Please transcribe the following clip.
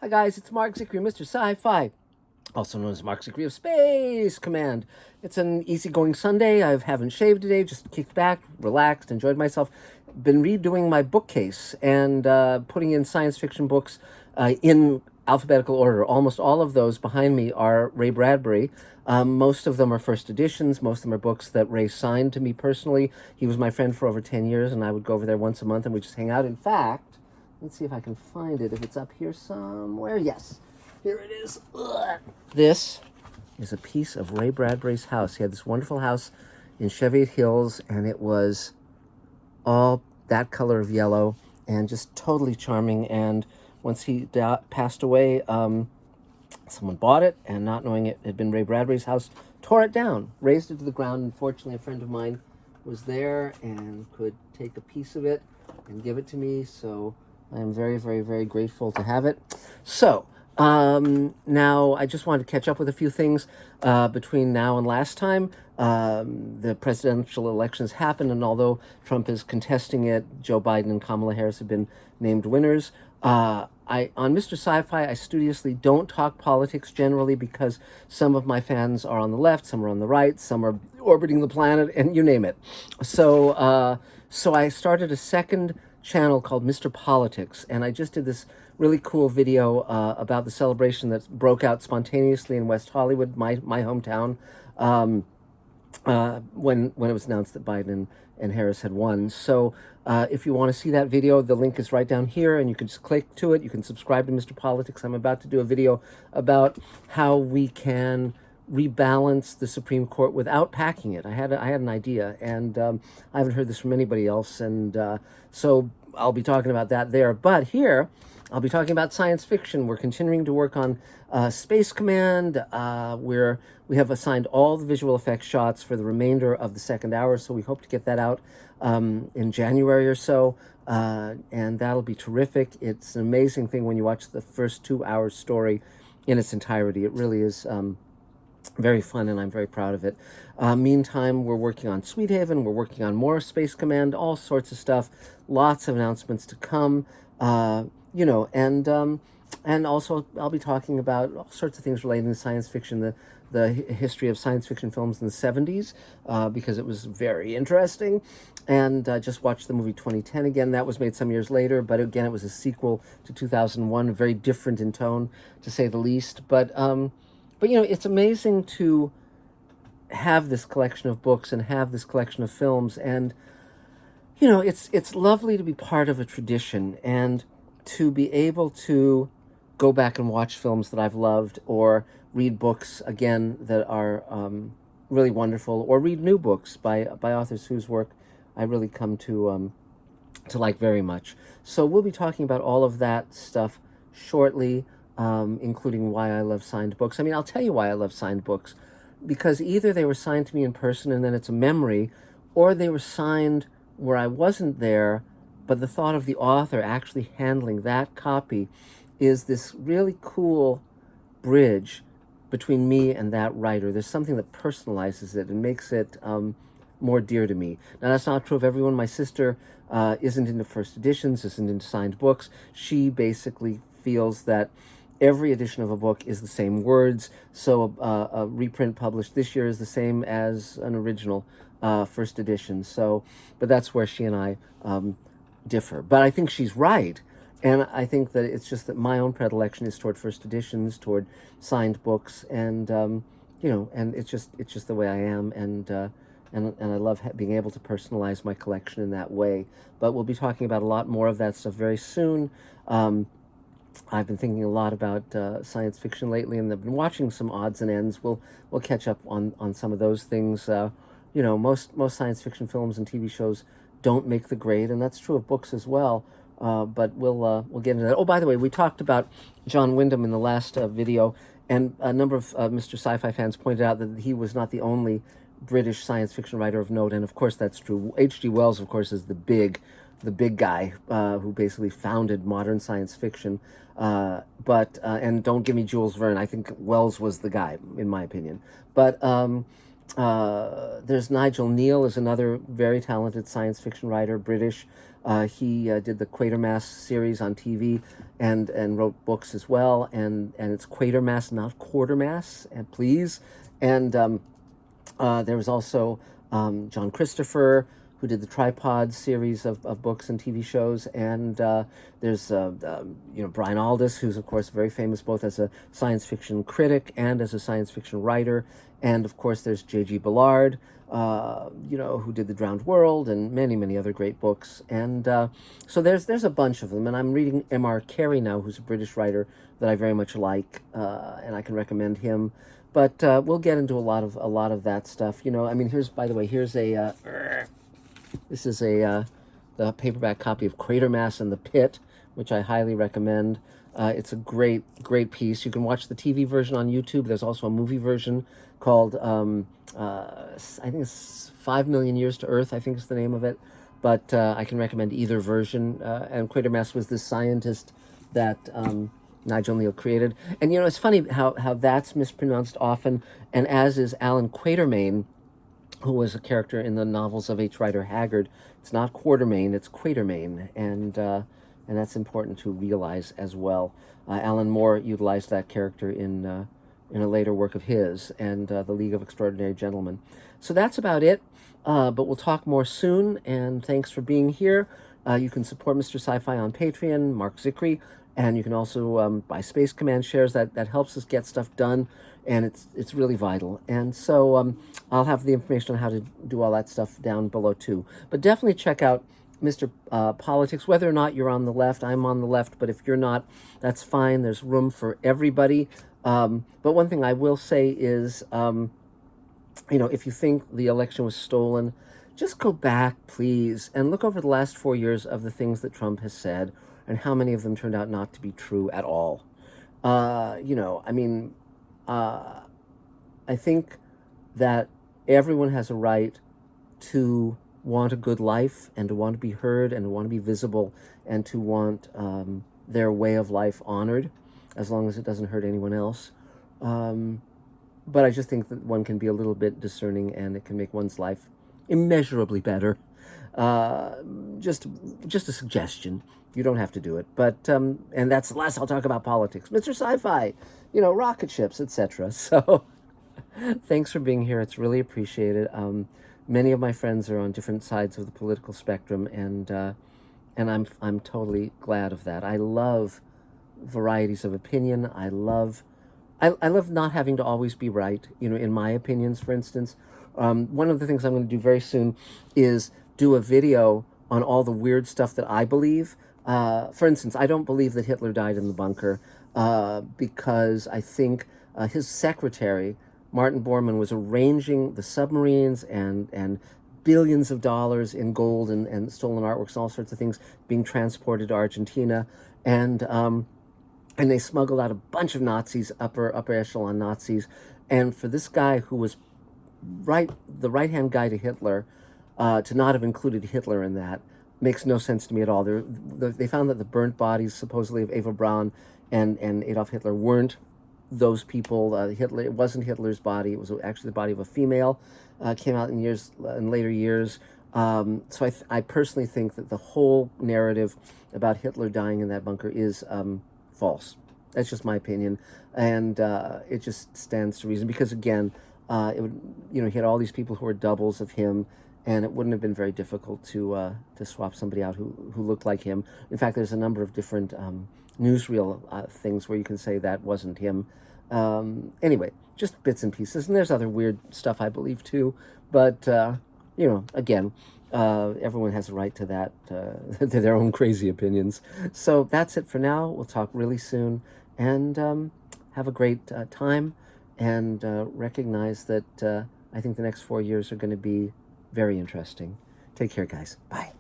Hi guys, it's Mark Zicree, Mr. Sci-Fi, also known as Mark Zicree of Space Command. It's an easygoing Sunday. I haven't shaved today, just kicked back, relaxed, enjoyed myself. Been redoing my bookcase and putting in science fiction books in alphabetical order. Almost all of those behind me are Ray Bradbury. Most of them are first editions. Most of them are books that Ray signed to me personally. He was my friend for over 10 years, and I would go over there once a month and we'd just hang out. In fact, let's see if I can find it, if it's up here somewhere. Yes, here it is. Ugh. This is a piece of Ray Bradbury's house. He had this wonderful house in Cheviot Hills, and it was all that color of yellow and just totally charming. And once he passed away, someone bought it, and not knowing it had been Ray Bradbury's house, tore it down, razed it to the ground. Unfortunately, a friend of mine was there and could take a piece of it and give it to me, so I am very, very, very grateful to have it. So, now I just wanted to catch up with a few things between now and last time. The presidential elections happened, and although Trump is contesting it, Joe Biden and Kamala Harris have been named winners. On Mr. Sci-Fi, I studiously don't talk politics generally because some of my fans are on the left, some are on the right, some are orbiting the planet, and you name it. So I started a second channel called Mr. Politics, and I just did this really cool video about the celebration that broke out spontaneously in West Hollywood, my hometown, when it was announced that Biden and Harris had won. So if you want to see that video, the link is right down here, and you can just click to it. You can subscribe to Mr. Politics. I'm about to do a video about how we can rebalance the Supreme Court without packing it. I had an idea, and I haven't heard this from anybody else, and so I'll be talking about that there. But here, I'll be talking about science fiction. We're continuing to work on Space Command. We have assigned all the visual effects shots for the remainder of the second hour, so we hope to get that out in January or so, and that'll be terrific. It's an amazing thing when you watch the first 2 hours story in its entirety. It really is very fun, and I'm very proud of it. Meantime, we're working on Sweet Haven. We're working on more Space Command, all sorts of stuff. Lots of announcements to come. And also I'll be talking about all sorts of things relating to science fiction, the history of science fiction films in the 70s, because it was very interesting. And I just watched the movie 2010 again. That was made some years later, but again, it was a sequel to 2001, very different in tone, to say the least. But it's amazing to have this collection of books and have this collection of films, and it's lovely to be part of a tradition and to be able to go back and watch films that I've loved, or read books again that are really wonderful, or read new books by authors whose work I really come to like very much. So we'll be talking about all of that stuff shortly, including why I love signed books. I mean, I'll tell you why I love signed books, because either they were signed to me in person and then it's a memory, or they were signed where I wasn't there, but the thought of the author actually handling that copy is this really cool bridge between me and that writer. There's something that personalizes it and makes it more dear to me. Now, that's not true of everyone. My sister isn't into first editions, isn't into signed books. She basically feels that every edition of a book is the same words, so a reprint published this year is the same as an original first edition. So, but that's where she and I differ. But I think she's right, and I think that it's just that my own predilection is toward first editions, toward signed books, and and it's just the way I am, and I love being able to personalize my collection in that way. But we'll be talking about a lot more of that stuff very soon. I've been thinking a lot about science fiction lately, and I've been watching some odds and ends. We'll catch up on some of those things. Most science fiction films and TV shows don't make the grade, and that's true of books as well. But we'll get into that. Oh, by the way, we talked about John Wyndham in the last video, and a number of Mr. Sci-Fi fans pointed out that he was not the only British science fiction writer of note, and of course that's true. H.G. Wells, of course, is the big guy who basically founded modern science fiction. And don't give me Jules Verne. I think Wells was the guy, in my opinion. But There's Nigel Neal, is another very talented science fiction writer, British. He did the Quatermass series on TV and wrote books as well. And it's Quatermass, not Quartermass, and please. And there was also John Christopher, who did the Tripod series of books and TV shows, and there's Brian Aldiss, who's of course very famous both as a science fiction critic and as a science fiction writer, and of course there's J.G. Ballard, who did The Drowned World and many other great books, and so there's a bunch of them, and I'm reading M.R. Carey now, who's a British writer that I very much like, and I can recommend him. But we'll get into a lot of that stuff. I mean, here's a this is the paperback copy of Quatermass and the Pit, which I highly recommend. It's a great piece. You can watch the TV version on YouTube. There's also a movie version called I think it's 5 Million Years to Earth, I think is the name of it. But I can recommend either version. And Quatermass was this scientist that Nigel Neal created. And it's funny how that's mispronounced often, and as is Alan Quatermain, who was a character in the novels of H. Rider Haggard. It's not Quatermain, it's Quatermain, and that's important to realize as well. Alan Moore utilized that character in a later work of his, and The League of Extraordinary Gentlemen. So that's about it, but we'll talk more soon, and thanks for being here. You can support Mr. Sci-Fi on Patreon, Mark Zickery, and you can also buy Space Command shares. That helps us get stuff done, and it's really vital. And so I'll have the information on how to do all that stuff down below too. But definitely check out Mr. Politics, whether or not you're on the left. I'm on the left, but if you're not, that's fine. There's room for everybody. But one thing I will say is, if you think the election was stolen, just go back, please, and look over the last 4 years of the things that Trump has said and how many of them turned out not to be true at all. I think that everyone has a right to want a good life and to want to be heard and to want to be visible and to want their way of life honored, as long as it doesn't hurt anyone else. But I just think that one can be a little bit discerning, and it can make one's life immeasurably better. Just a suggestion. You don't have to do it. But and that's the last I'll talk about politics. Mr. Sci-Fi, rocket ships, etc. So thanks for being here. It's really appreciated. Many of my friends are on different sides of the political spectrum, and I'm totally glad of that. I love varieties of opinion. I love not having to always be right, in my opinions, for instance. One of the things I'm going to do very soon is do a video on all the weird stuff that I believe. For instance, I don't believe that Hitler died in the bunker because I think his secretary, Martin Bormann, was arranging the submarines and billions of dollars in gold and stolen artworks and all sorts of things being transported to Argentina. And they smuggled out a bunch of Nazis, upper echelon Nazis. And for this guy who was the right-hand guy to Hitler, to not have included Hitler in that makes no sense to me at all. They found that the burnt bodies, supposedly, of Eva Braun and Adolf Hitler weren't those people. It wasn't Hitler's body. It was actually the body of a female. Came out in later years. So I personally think that the whole narrative about Hitler dying in that bunker is false. That's just my opinion, and it just stands to reason, because again, it would, he had all these people who were doubles of him, and it wouldn't have been very difficult to swap somebody out who looked like him. In fact, there's a number of different newsreel things where you can say that wasn't him. Anyway, just bits and pieces, and there's other weird stuff I believe too. But again, everyone has a right to that, to their own crazy opinions. So that's it for now. We'll talk really soon, and have a great time, and recognize that I think the next 4 years are going to be very interesting. Take care, guys. Bye.